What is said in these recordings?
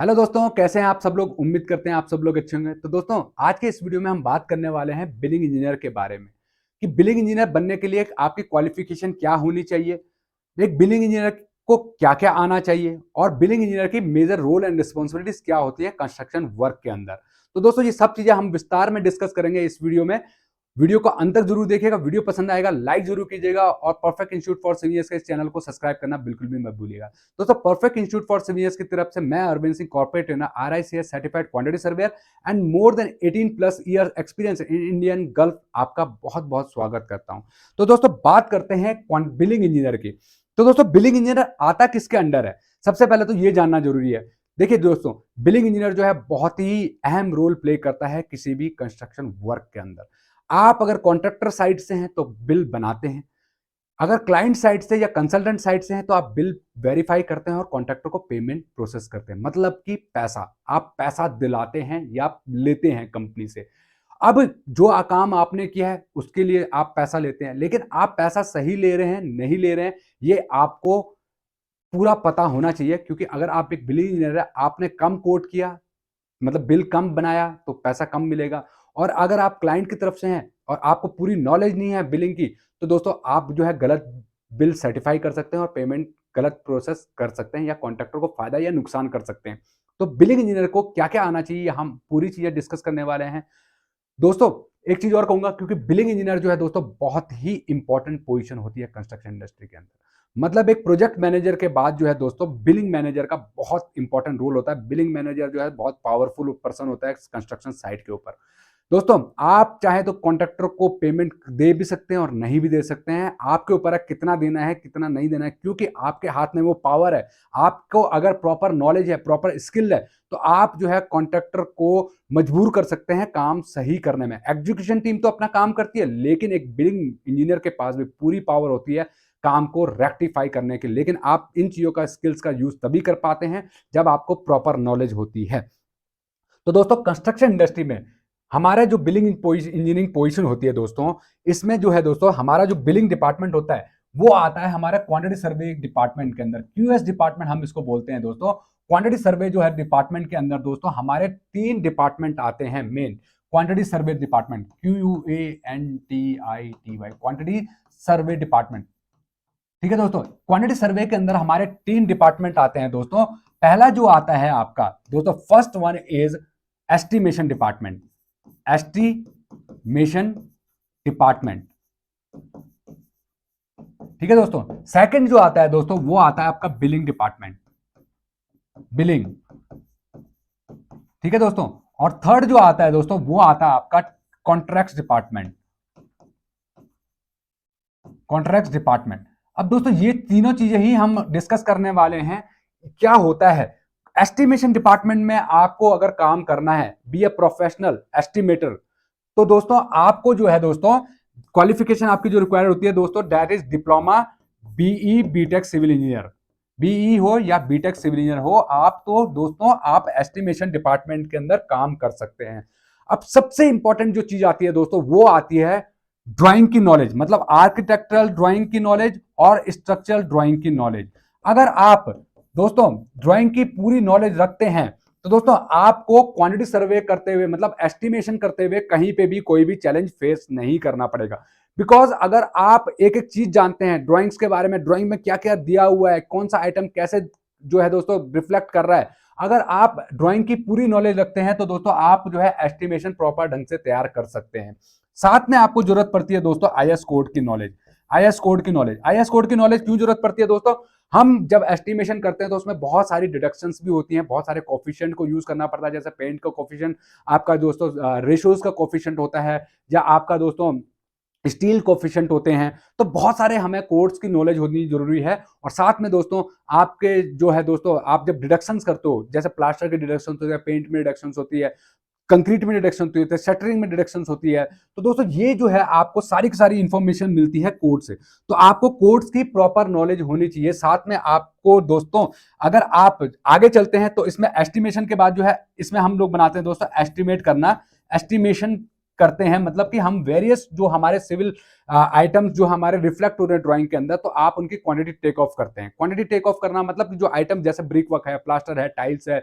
Hello दोस्तों, कैसे हैं आप सब लोग। उम्मीद करते हैं आप सब लोग अच्छे होंगे। तो दोस्तों, आज के इस वीडियो में हम बात करने वाले हैं बिलिंग इंजीनियर के बारे में कि बिलिंग इंजीनियर बनने के लिए आपकी क्वालिफिकेशन क्या होनी चाहिए, एक बिलिंग इंजीनियर को क्या क्या आना चाहिए और बिलिंग इंजीनियर की मेजर रोल एंड रिस्पॉन्सिबिलिटीज क्या होती है कंस्ट्रक्शन वर्क के अंदर। तो दोस्तों, ये सब चीजें हम विस्तार में डिस्कस करेंगे इस वीडियो में। वीडियो को अंत तक जरूर देखिएगा। वीडियो पसंद आएगा लाइक जरूर कीजिएगा और परफेक्ट इंस्टीट्यूट फॉर सीनियर्स के इस चैनल को सब्सक्राइब करना बिल्कुल भी मत भूलिएगा। दोस्तों, परफेक्ट इंस्टीट्यूट फॉर सीनियर्स की तरफ से मैं Arvind Singh, corporate trainer, RICS certified quantity surveyor and more than 18+ year experience in Indian Gulf, आपका बहुत बहुत स्वागत करता हूं। तो दोस्तों, बात करते हैं बिलिंग इंजीनियर की। तो दोस्तों, बिलिंग इंजीनियर आता किसके अंडर है, सबसे पहले तो ये जानना जरूरी है। देखिए दोस्तों, बिलिंग इंजीनियर जो है बहुत ही अहम रोल प्ले करता है किसी भी कंस्ट्रक्शन वर्क के अंदर। आप अगर कॉन्ट्रैक्टर साइड से हैं तो बिल बनाते हैं, अगर क्लाइंट साइड से या कंसल्टेंट साइड से हैं तो आप बिल वेरीफाई करते हैं और कॉन्ट्रैक्टर को पेमेंट प्रोसेस करते हैं। मतलब कि पैसा, आप पैसा दिलाते हैं या लेते हैं कंपनी से। अब जो काम आपने किया है उसके लिए आप पैसा लेते हैं, लेकिन आप पैसा सही ले रहे हैं नहीं ले रहे हैं ये आपको पूरा पता होना चाहिए। क्योंकि अगर आप एक बिलिंग इंजीनियर है, आपने कम कोट किया, मतलब बिल कम बनाया तो पैसा कम मिलेगा। और अगर आप क्लाइंट की तरफ से हैं और आपको पूरी नॉलेज नहीं है बिलिंग की, तो दोस्तों आप जो है गलत बिल सर्टिफाई कर सकते हैं और पेमेंट गलत प्रोसेस कर सकते हैं या कॉन्ट्रैक्टर को फायदा या नुकसान कर सकते हैं। तो बिलिंग इंजीनियर को क्या क्या आना चाहिए, हम पूरी चीजें डिस्कस करने वाले हैं। दोस्तों, एक चीज और कहूंगा, क्योंकि बिलिंग इंजीनियर जो है दोस्तों बहुत ही इंपॉर्टेंट पोजीशन होती है कंस्ट्रक्शन इंडस्ट्री के अंदर। मतलब एक प्रोजेक्ट मैनेजर के बाद जो है दोस्तों बिलिंग मैनेजर का बहुत इंपॉर्टेंट रोल होता है। बिलिंग मैनेजर जो है बहुत पावरफुल पर्सन होता है कंस्ट्रक्शन साइट के ऊपर। दोस्तों, आप चाहे तो कॉन्ट्रैक्टर को पेमेंट दे भी सकते हैं और नहीं भी दे सकते हैं। आपके ऊपर है कितना देना है कितना नहीं देना है, क्योंकि आपके हाथ में वो पावर है। आपको अगर प्रॉपर नॉलेज है, प्रॉपर स्किल है, तो आप जो है कॉन्ट्रैक्टर को मजबूर कर सकते हैं काम सही करने में। एग्जीक्यूशन टीम तो अपना काम करती है, लेकिन एक बिलिंग इंजीनियर के पास भी पूरी पावर होती है काम को रेक्टिफाई करने की। लेकिन आप इन चीजों का स्किल्स का यूज तभी कर पाते हैं जब आपको प्रॉपर नॉलेज होती है। तो दोस्तों, कंस्ट्रक्शन इंडस्ट्री में हमारा जो बिलिंग इंजीनियरिंग पोजीशन होती है दोस्तों, इसमें जो है दोस्तों हमारा जो बिलिंग डिपार्टमेंट होता है वो आता है हमारा क्वांटिटी सर्वे डिपार्टमेंट के अंदर। QS डिपार्टमेंट हम इसको बोलते हैं दोस्तों। क्वांटिटी सर्वे जो है डिपार्टमेंट के अंदर दोस्तों हमारे 3 डिपार्टमेंट आते हैं main. Quantity survey department, QUANTITY, quantity survey department. ठीक है दोस्तों, क्वांटिटी सर्वे के अंदर हमारे 3 डिपार्टमेंट आते हैं दोस्तों। पहला जो आता है आपका दोस्तों, first one is estimation department. Estimation department, ठीक है दोस्तों। सेकंड जो आता है दोस्तों वो आता है आपका बिलिंग डिपार्टमेंट, बिलिंग, ठीक है दोस्तों। और थर्ड जो आता है दोस्तों वो आता है आपका कॉन्ट्रैक्ट्स डिपार्टमेंट, कॉन्ट्रैक्ट्स डिपार्टमेंट। अब दोस्तों ये तीनों चीजें ही हम डिस्कस करने वाले हैं। क्या होता है एस्टिमेशन डिपार्टमेंट में, आपको अगर काम करना है, बी ए प्रोफेशनल एस्टिमेटर, तो दोस्तों आपको जो है दोस्तों क्वालिफिकेशन आपकी जो रिक्वायर्ड होती है दोस्तों, that is diploma BE BTech civil engineer. BE हो या बीटेक सिविल इंजीनियर हो आप, तो दोस्तों आप एस्टिमेशन डिपार्टमेंट के अंदर काम कर सकते हैं। अब सबसे इंपॉर्टेंट जो चीज आती है दोस्तों वो आती है ड्राइंग की नॉलेज, मतलब आर्किटेक्चरल ड्राइंग की नॉलेज और स्ट्रक्चरल ड्राइंग की नॉलेज। अगर आप दोस्तों ड्राइंग की पूरी नॉलेज रखते हैं तो दोस्तों आपको क्वांटिटी सर्वे करते हुए, मतलब एस्टिमेशन करते हुए कहीं पे भी कोई भी चैलेंज फेस नहीं करना पड़ेगा। बिकॉज अगर आप एक एक चीज जानते हैं ड्राइंग्स के बारे में, ड्राइंग में क्या क्या दिया हुआ है, कौन सा आइटम कैसे जो है दोस्तों रिफ्लेक्ट कर रहा है, अगर आप ड्राइंग की पूरी नॉलेज रखते हैं तो दोस्तों आप जो है एस्टिमेशन प्रॉपर ढंग से तैयार कर सकते हैं। साथ में आपको जरूरत पड़ती है दोस्तों IS कोड की नॉलेज। IS कोड की नॉलेज, IS कोड की नॉलेज क्यों जरूरत पड़ती है दोस्तों, हम जब एस्टिमेशन करते हैं तो उसमें बहुत सारी डिडक्शंस भी होती हैं, बहुत सारे कोफिशिएंट को यूज करना पड़ता है। जैसे पेंट का कोफिशिएंट, आपका दोस्तों रेशोज का कोफिशिएंट होता है, या आपका दोस्तों स्टील कोफिशिएंट होते हैं। तो बहुत सारे हमें कोड्स की नॉलेज होनी जरूरी है। और साथ में दोस्तों आपके जो है दोस्तों, आप जब डिडक्शंस करते हो, जैसे प्लास्टर की डिडक्शन होती है, पेंट में डिडक्शंस होती है, कंक्रीट में डिडक्शन होती है, शटरिंग में डिडक्शंस होती है, तो दोस्तों ये जो है आपको सारी की सारी इंफॉर्मेशन मिलती है कोड से। तो आपको कोड्स की प्रॉपर नॉलेज होनी चाहिए। साथ में आपको दोस्तों, अगर आप आगे चलते हैं तो इसमें एस्टिमेशन के बाद जो है, इसमें हम लोग बनाते हैं दोस्तों एस्टिमेट करना, एस्टिमेशन करते हैं, मतलब कि हम वेरियस जो हमारे सिविल आइटम्स जो हमारे रिफ्लेक्ट हो रहे हैं ड्राइंग के अंदर, तो आप उनकी क्वांटिटी टेक ऑफ करते हैं। क्वांटिटी टेक ऑफ करना मतलब कि जो आइटम जैसे ब्रिक वर्क है, प्लास्टर है, टाइल्स है,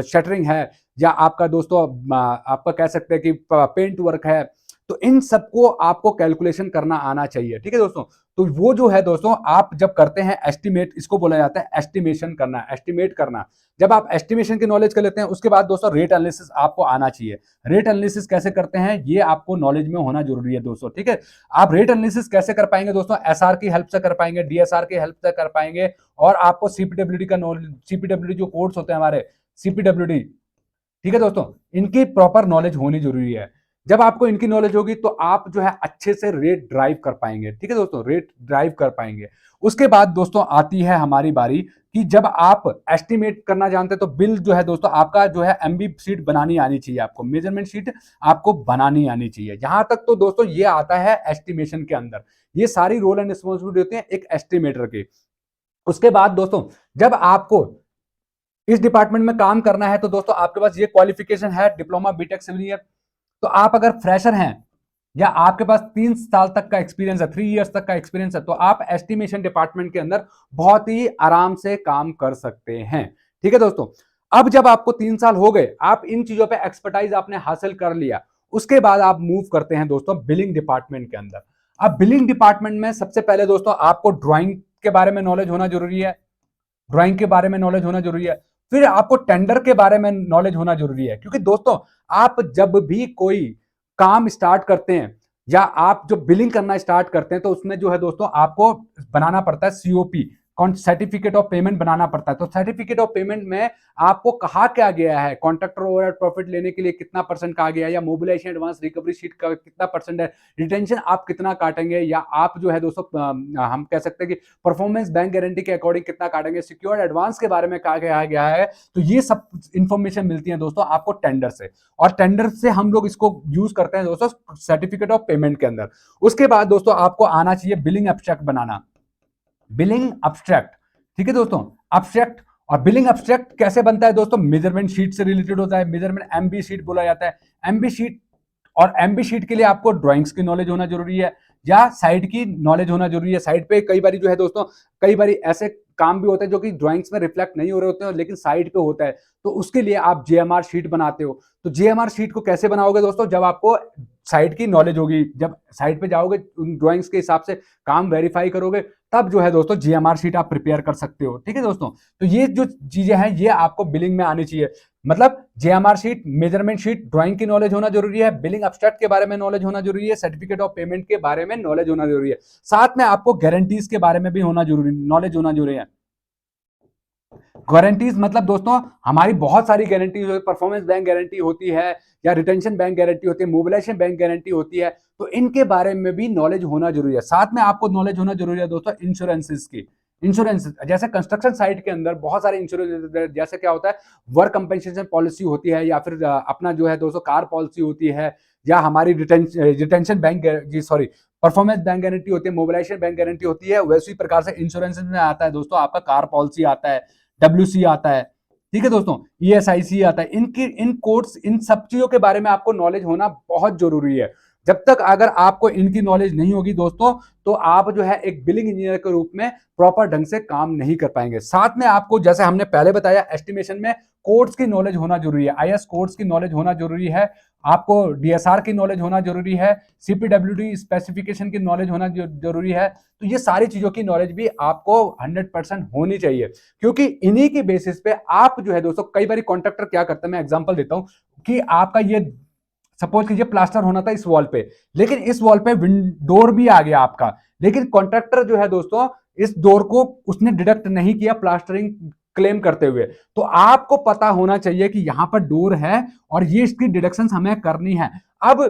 शटरिंग है, या आपका दोस्तों आपका कह सकते हैं कि पेंट वर्क है, तो इन सबको आपको कैलकुलेशन करना आना चाहिए। ठीक है दोस्तों, तो वो जो है दोस्तों आप जब करते हैं एस्टिमेट, इसको बोला जाता है एस्टिमेशन करना, एस्टिमेट करना। जब आप एस्टिमेशन की नॉलेज कर लेते हैं, उसके बाद दोस्तों रेट एनालिसिस आपको आना चाहिए। रेट एनालिसिस कैसे करते हैं ये आपको नॉलेज में होना जरूरी है दोस्तों। ठीक है, आप रेट एनालिसिस कैसे कर पाएंगे दोस्तों? एसआर की हेल्प से कर पाएंगे, डीएसआर की हेल्प से कर पाएंगे, और आपको सीपीडब्ल्यूडी का नॉलेज, सीपीडब्ल्यूडी जो कोड्स होते हैं हमारे सीपीडब्ल्यूडी, ठीक है दोस्तों, इनकी प्रॉपर नॉलेज होनी जरूरी है। जब आपको इनकी नॉलेज होगी तो आप जो है अच्छे से रेट ड्राइव कर पाएंगे। ठीक है दोस्तों, रेट ड्राइव कर पाएंगे। उसके बाद दोस्तों आती है हमारी बारी कि जब आप एस्टिमेट करना जानते हैं तो बिल जो है दोस्तों आपका जो है एमबी शीट बनानी आनी चाहिए, आपको मेजरमेंट शीट आपको बनानी आनी चाहिए। यहां तक तो दोस्तों ये आता है एस्टिमेशन के अंदर, ये सारी रोल एंड रिस्पॉन्सिबिलिटी होती है एक एस्टिमेटर की। उसके बाद दोस्तों जब आपको इस डिपार्टमेंट में काम करना है तो दोस्तों आपके पास ये क्वालिफिकेशन है डिप्लोमा बीटेक सिविल इंजीनियर। तो आप अगर फ्रेशर हैं या आपके पास 3 साल तक का एक्सपीरियंस है, 3 इयर्स तक का एक्सपीरियंस है, तो आप एस्टिमेशन डिपार्टमेंट के अंदर बहुत ही आराम से काम कर सकते हैं। ठीक है दोस्तों, अब जब आपको 3 साल हो गए, आप इन चीजों पे एक्सपर्टाइज आपने हासिल कर लिया, उसके बाद आप मूव करते हैं दोस्तों बिलिंग डिपार्टमेंट के अंदर। अब बिलिंग डिपार्टमेंट में सबसे पहले दोस्तों आपको ड्राइंग के बारे में नॉलेज होना जरूरी है, ड्राइंग के बारे में नॉलेज होना जरूरी है। फिर आपको टेंडर के बारे में नॉलेज होना जरूरी है, क्योंकि दोस्तों आप जब भी कोई काम स्टार्ट करते हैं या आप जो बिलिंग करना स्टार्ट करते हैं तो उसमें जो है दोस्तों आपको बनाना पड़ता है सीओपी, सर्टिफिकेट ऑफ पेमेंट बनाना पड़ता है। तो सर्टिफिकेट ऑफ पेमेंट में आपको कहा क्या गया है, कॉन्ट्रैक्टर ओवरहेड प्रॉफिट लेने के लिए कितना परसेंट कहा गया है, या मोबिलाइजेशन एडवांस रिकवरी शीट का कितना परसेंट है, रिटेंशन आप कितना काटेंगे, या आप जो है दोस्तों हम कह सकते हैं कि परफॉर्मेंस बैंक गारंटी के अकॉर्डिंग कितना काटेंगे, सिक्योर्ड एडवांस के बारे में कहा गया है। तो ये सब इंफॉर्मेशन मिलती है दोस्तों आपको टेंडर से, और टेंडर से हम लोग इसको यूज करते हैं दोस्तों सर्टिफिकेट ऑफ पेमेंट के अंदर। उसके बाद दोस्तों आपको आना चाहिए बिलिंग एब्स्ट्रैक्ट बनाना, बिलिंग एब्स्ट्रैक्ट। ठीक है दोस्तों, एब्स्ट्रैक्ट और बिलिंग एब्स्ट्रैक्ट कैसे बनता है दोस्तों? मेजरमेंट शीट से रिलेटेड होता है, मेजरमेंट एमबी शीट बोला जाता है। एमबी शीट, और एमबी शीट के लिए आपको ड्राइंग्स की नॉलेज होना जरूरी है या साइड की नॉलेज होना जरूरी है। साइड पे कई बार जो है दोस्तों, कई बार ऐसे काम भी होते हैं जो कि ड्राइंग्स में रिफ्लेक्ट नहीं हो रहे होते हैं लेकिन साइड पे होता है, तो उसके लिए आप जेएमआर शीट बनाते हो। तो जेएमआर शीट को कैसे बनाओगे दोस्तों? जब आपको साइड की नॉलेज होगी, जब साइड पे जाओगे उन ड्राइंग्स के हिसाब से काम वेरीफाई करोगे, तब जो है दोस्तों जीएमआर शीट आप प्रिपेयर कर सकते हो। ठीक है दोस्तों, तो ये जो चीजें हैं ये आपको बिलिंग में आनी चाहिए। मतलब जेएमआर शीट, मेजरमेंट शीट, ड्राइंग की नॉलेज होना जरूरी है, बिलिंग एब्स्ट्रैक्ट के बारे में नॉलेज होना जरूरी है, सर्टिफिकेट ऑफ पेमेंट के बारे में नॉलेज होना जरूरी है, साथ में आपको गारंटीज के बारे में भी होना जरूरी, नॉलेज होना जरूरी है। गारंटीज मतलब दोस्तों हमारी बहुत सारी गारंटीज होती है, परफॉर्मेंस बैंक गारंटी होती है, या रिटेंशन बैंक गारंटी होती है, मोबिलाइजेशन बैंक गारंटी होती है, तो इनके बारे में भी नॉलेज होना जरूरी है। साथ में आपको नॉलेज होना जरूरी है दोस्तों इंश्योरेंसेस की। इंश्योरेंस जैसे कंस्ट्रक्शन साइट के अंदर बहुत सारे इंश्योरेंस, जैसे क्या होता है वर्क कंपेंसेशन पॉलिसी होती है, या फिर अपना जो है दोस्तों कार पॉलिसी होती है, या हमारी रिटेंशन बैंक जी सॉरी परफॉर्मेंस बैंक गारंटी होती है, मोबिलाइजेशन बैंक गारंटी होती है। वैसी प्रकार से इंश्योरेंस में आता है दोस्तों आपका कार पॉलिसी आता है, WC आता है, ठीक है दोस्तों, ESIC आता है। इनकी इन कोड्स, इन सब चीजों के बारे में आपको नॉलेज होना बहुत जरूरी है। जब तक अगर आपको इनकी नॉलेज नहीं होगी दोस्तों, तो आप जो है एक बिलिंग इंजीनियर के रूप में प्रॉपर ढंग से काम नहीं कर पाएंगे। साथ में आपको, जैसे हमने पहले बताया, एस्टिमेशन में कोड्स की नॉलेज होना जरूरी है, IS कोड्स की नॉलेज होना जरूरी है, आपको DSR की नॉलेज होना जरूरी है, CPWD स्पेसिफिकेशन की नॉलेज होना जरूरी है। तो ये सारी चीजों की नॉलेज भी आपको 100% होनी चाहिए, क्योंकि इन्हीं की बेसिस पे आप जो है दोस्तों, कई बार कॉन्ट्रैक्टर क्या करता है, मैं एग्जांपल देता हूं कि आपका ये सपोज कीजिए प्लास्टर होना था इस वॉल पे, लेकिन इस वॉल पे डोर भी आ गया आपका, लेकिन कॉन्ट्रैक्टर जो है दोस्तों इस डोर को उसने डिडक्ट नहीं किया प्लास्टरिंग क्लेम करते हुए। तो आपको पता होना चाहिए कि यहां पर डोर है और ये इसकी डिडक्शन हमें करनी है। अब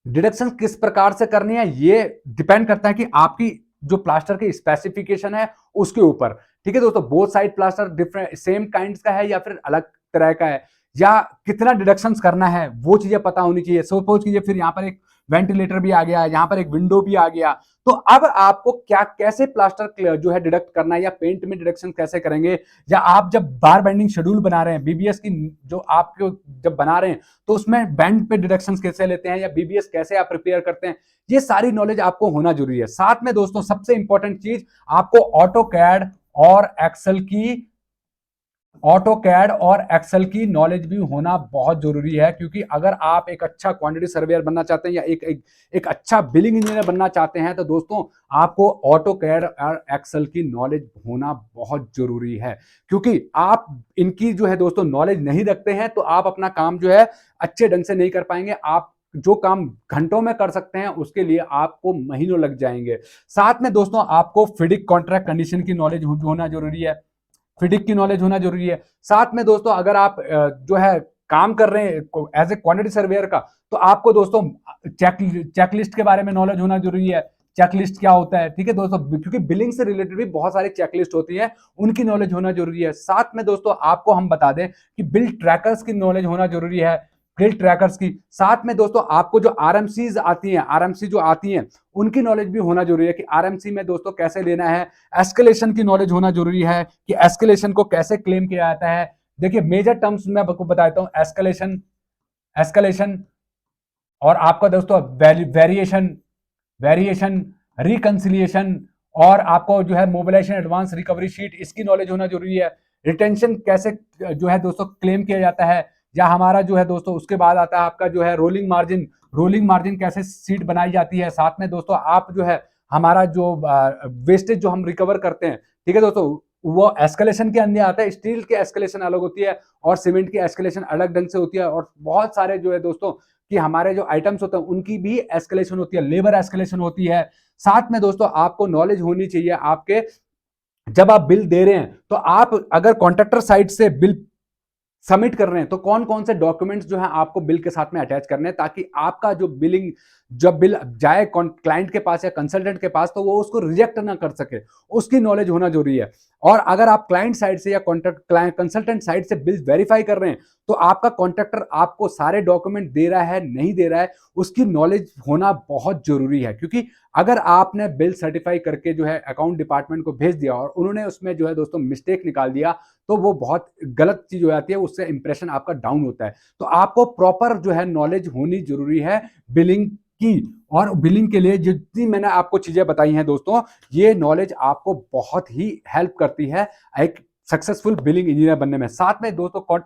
डिडक्शन किस प्रकार से करनी है ये डिपेंड करता है कि आपकी जो प्लास्टर की स्पेसिफिकेशन है उसके ऊपर। ठीक है दोस्तों, both side plaster different same kind का है या फिर अलग तरह का है, या कितना डिडक्शंस करना है वो चीजें पता होनी चाहिए। सपोज कीजिए फिर यहाँ पर एक वेंटिलेटर भी आ गया, यहाँ पर एक विंडो भी आ गया। तो अब आपको क्या कैसे प्लास्टर जो है डिडक्ट करना है, या पेंट में डिडक्शन कैसे करेंगे, या आप जब बार बेंडिंग शेड्यूल बना रहे हैं बीबीएस की जो आप जब बना रहे हैं तो उसमें बेंड पे डिडक्शन कैसे लेते हैं, या बीबीएस कैसे आप प्रिपेयर करते हैं, ये सारी नॉलेज आपको होना जरूरी है। साथ में दोस्तों सबसे इंपॉर्टेंट चीज, आपको ऑटोकैड और एक्सेल की नॉलेज भी होना बहुत जरूरी है, क्योंकि अगर आप एक अच्छा क्वांटिटी सर्वेयर बनना चाहते हैं, या एक अच्छा बिलिंग इंजीनियर बनना चाहते हैं, तो दोस्तों आपको ऑटोकैड और एक्सेल की नॉलेज होना बहुत जरूरी है। क्योंकि आप इनकी जो है दोस्तों नॉलेज नहीं रखते हैं तो आप अपना काम जो है अच्छे ढंग से नहीं कर पाएंगे। आप जो काम घंटों में कर सकते हैं उसके लिए आपको महीनों लग जाएंगे। साथ में दोस्तों आपको फिडिक कॉन्ट्रैक्ट कंडीशन की नॉलेज होना जरूरी है, फिडिक की नॉलेज होना जरूरी है। साथ में दोस्तों अगर आप जो है काम कर रहे हैं एज ए क्वांटिटी सर्वेयर का, तो आपको दोस्तों चेकलिस्ट के बारे में नॉलेज होना जरूरी है। चेकलिस्ट क्या होता है, ठीक है दोस्तों, क्योंकि बिलिंग से रिलेटेड भी बहुत सारी चेकलिस्ट होती है, उनकी नॉलेज होना जरूरी है। साथ में दोस्तों आपको हम बता दें कि बिल ट्रैकर्स की नॉलेज होना जरूरी है, बिल ट्रैकर्स की। साथ में दोस्तों आपको जो आरएमसीज आती हैं, आरएमसी जो आती हैं उनकी नॉलेज भी होना जरूरी है, कि आरएमसी में दोस्तों कैसे लेना है। एस्केलेशन की नॉलेज होना जरूरी है, कि एस्केलेशन को कैसे क्लेम किया जाता है। देखिए मेजर टर्म्स मैं आपको बताता हूं, एस्केलेशन, एस्केलेशन और आपका दोस्तों वेरिएशन, वेरिएशन, रिकंसिलिएशन, और आपको जो है मोबिलाइजेशन एडवांस रिकवरी शीट, इसकी नॉलेज होना जरूरी है। रिटेंशन कैसे जो है दोस्तों क्लेम किया जाता है, या हमारा जो है दोस्तों उसके बाद आता है आपका जो है रोलिंग मार्जिन, रोलिंग मार्जिन कैसे सीट बनाई जाती है। साथ में दोस्तों आप जो है हमारा जो वेस्टेज जो हम रिकवर करते हैं, ठीक है दोस्तों, वो एस्केलेशन के अंदर आता है। स्टील की एस्केलेशन अलग होती है और सीमेंट की एस्केलेशन अलग ढंग से होती है, और बहुत सारे जो है दोस्तों कि हमारे जो आइटम्स होते हैं उनकी भी एस्केलेशन होती है, लेबर एस्केलेशन होती है। साथ में दोस्तों आपको नॉलेज होनी चाहिए आपके, जब आप बिल दे रहे हैं तो आप अगर कॉन्ट्रैक्टर साइड से बिल सबमिट कर रहे हैं तो कौन कौन से डॉक्यूमेंट्स जो है आपको बिल के साथ में अटैच करने हैं, ताकि आपका जो बिलिंग जब बिल जाए क्लाइंट के पास या कंसल्टेंट के पास तो वो उसको रिजेक्ट ना कर सके, उसकी नॉलेज होना जरूरी है। और अगर आप क्लाइंट साइड से या कॉन्ट्रैक्ट कंसल्टेंट साइड से बिल वेरीफाई कर रहे हैं तो आपका कॉन्ट्रैक्टर आपको सारे डॉक्यूमेंट दे रहा है नहीं दे रहा है, उसकी नॉलेज होना बहुत जरूरी है। क्योंकि अगर आपने बिल सर्टिफाई करके जो है अकाउंट डिपार्टमेंट को भेज दिया और उन्होंने उसमें जो है दोस्तों मिस्टेक निकाल दिया, तो वो बहुत गलत चीज हो जाती है, उससे इंप्रेशन आपका डाउन होता है। तो आपको प्रॉपर जो है नॉलेज होनी जरूरी है बिलिंग की। और बिलिंग के लिए जितनी मैंने आपको चीजें बताई हैं दोस्तों, ये नॉलेज आपको बहुत ही हेल्प करती है एक सक्सेसफुल बिलिंग इंजीनियर बनने में। साथ में दोस्तों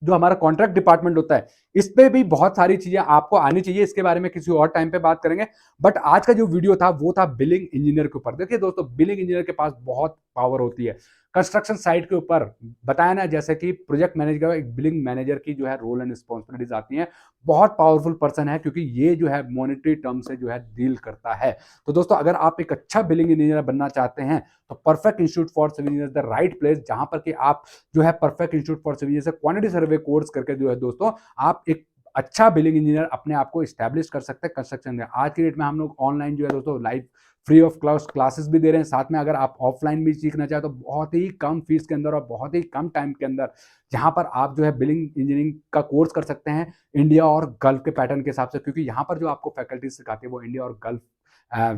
जो हमारा कॉन्ट्रैक्ट डिपार्टमेंट होता है, इस पे भी बहुत सारी चीजें आपको आनी चाहिए, इसके बारे में किसी और टाइम पे बात करेंगे। बट आज का जो वीडियो था वो था बिलिंग इंजीनियर के ऊपर। देखिए दोस्तों बिलिंग इंजीनियर के पास बहुत पावर होती है कंस्ट्रक्शन साइट के ऊपर। बताया ना जैसे कि प्रोजेक्ट मैनेजर, एक बिलिंग मैनेजर की जो है रोल एंड रिस्पॉन्सिबिलिटीज आती हैं, बहुत पावरफुल पर्सन है, क्योंकि ये जो है मॉनेटरी टर्म से जो है डील करता है। तो दोस्तों अगर आप एक अच्छा बिलिंग इंजीनियर बनना चाहते हैं तो perfect institute for civil engineer the right place, जहां पर कि आप जो है perfect institute for civil engineer से क्वांटिटी सर्वे कोर्स करके जो है दोस्तों आप एक अच्छा बिलिंग इंजीनियर अपने आप को स्टैब्लिश कर सकते हैं कंस्ट्रक्शन में। आज की डेट में हम लोग ऑनलाइन जो है दोस्तों live free of cost classes भी दे रहे हैं। साथ में अगर आप ऑफलाइन भी सीखना चाहे तो बहुत ही कम फीस के अंदर और बहुत ही कम टाइम के अंदर, जहां पर आप जो है बिलिंग इंजीनियरिंग का कोर्स कर सकते हैं इंडिया और गल्फ के पैटर्न के हिसाब से। क्योंकि यहाँ पर जो आपको फैकल्टी सिखाती है वो इंडिया और गल्फ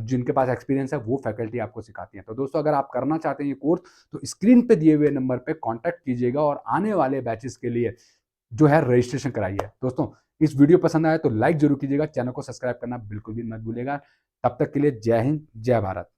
जिनके पास एक्सपीरियंस है वो फैकल्टी आपको सिखाती है। तो दोस्तों अगर आप करना चाहते हैं ये कोर्स तो स्क्रीन पे दिए हुए नंबर पे कांटेक्ट कीजिएगा और आने वाले बैचेस के लिए जो है रजिस्ट्रेशन कराइए। दोस्तों इस वीडियो पसंद आया तो लाइक जरूर कीजिएगा, चैनल को सब्सक्राइब करना बिल्कुल भी मत भूलिएगा। तब तक के लिए जय हिंद, जय भारत।